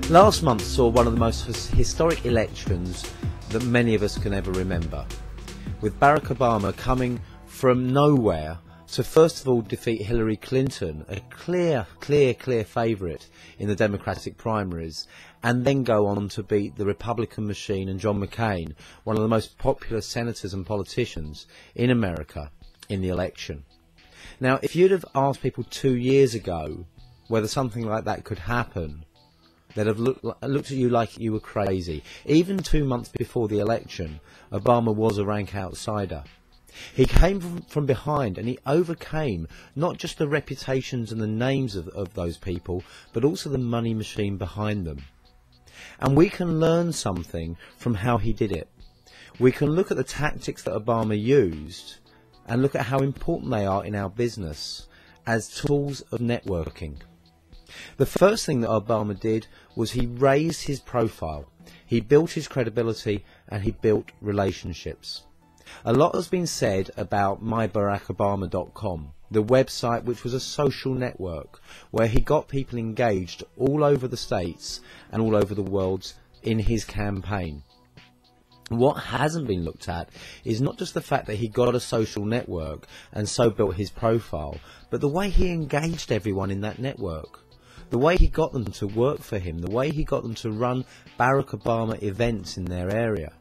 Last month saw one of the most historic elections that many of us can ever remember, with Barack Obama coming from nowhere to first of all defeat Hillary Clinton, a clear favourite in the Democratic primaries, and then go on to beat the Republican machine and John McCain, one of the most popular senators and politicians in America, in the election. Now, if you'd have asked people 2 years ago whether something like that could happen, they'd have looked at you like you were crazy. Even 2 months before the election, Obama was a rank outsider. He came from behind, and he overcame not just the reputations and the names of those people, but also the money machine behind them. And we can learn something from how he did it. We can look at the tactics that Obama used and look at how important they are in our business as tools of networking. The first thing that Obama did was he raised his profile, he built his credibility, and he built relationships. A lot has been said about mybarackobama.com, the website which was a social network where he got people engaged all over the States and all over the world in his campaign. What hasn't been looked at is not just the fact that he got a social network and so built his profile, but the way he engaged everyone in that network. The way he got them to work for him, the way he got them to run Barack Obama events in their area,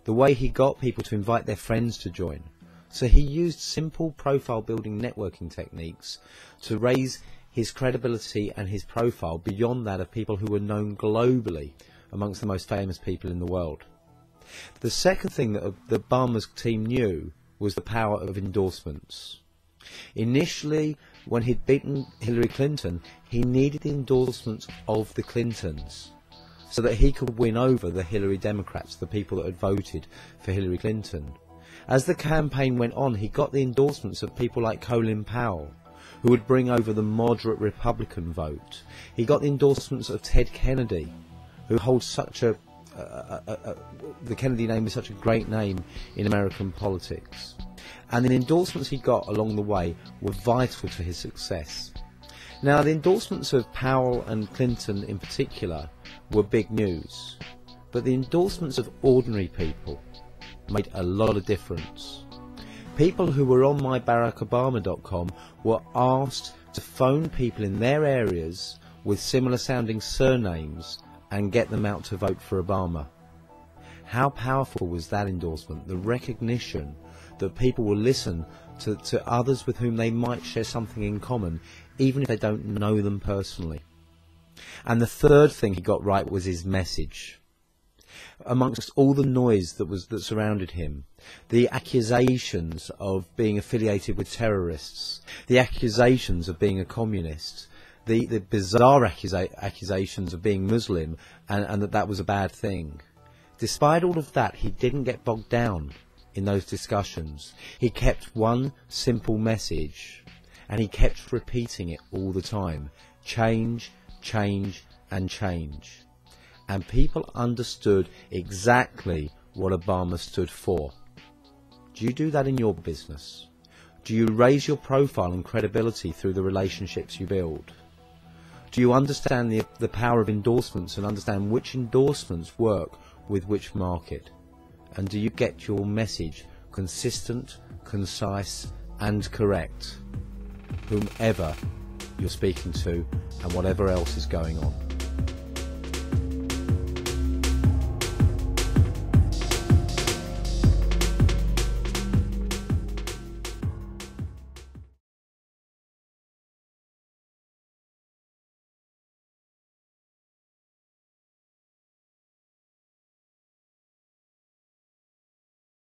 the way he got people to invite their friends to join. So he used simple profile building networking techniques to raise his credibility and his profile beyond that of people who were known globally amongst the most famous people in the world. The second thing that Obama's team knew was the power of endorsements. Initially, when he'd beaten Hillary Clinton, he needed the endorsements of the Clintons so that he could win over the Hillary Democrats, the people that had voted for Hillary Clinton. As the campaign went on, he got the endorsements of people like Colin Powell, who would bring over the moderate Republican vote. He got the endorsements of Ted Kennedy, who holds such a the Kennedy name is such a great name in American politics. And the endorsements he got along the way were vital to his success. Now, the endorsements of Powell and Clinton in particular were big news, but the endorsements of ordinary people made a lot of difference. People who were on mybarackobama.com were asked to phone people in their areas with similar sounding surnames and get them out to vote for Obama. How powerful was that endorsement? The recognition that people will listen to others with whom they might share something in common, even if they don't know them personally. And the third thing he got right was his message. Amongst all the noise that surrounded him, the accusations of being affiliated with terrorists, the accusations of being a communist, the bizarre accusations of being Muslim, and that was a bad thing. Despite all of that, he didn't get bogged down in those discussions. He kept one simple message, and he kept repeating it all the time. Change, change, and change. And people understood exactly what Obama stood for. Do you do that in your business? Do you raise your profile and credibility through the relationships you build? Do you understand the power of endorsements and understand which endorsements work with which market? And do you get your message consistent, concise, and correct, whomever you're speaking to and whatever else is going on?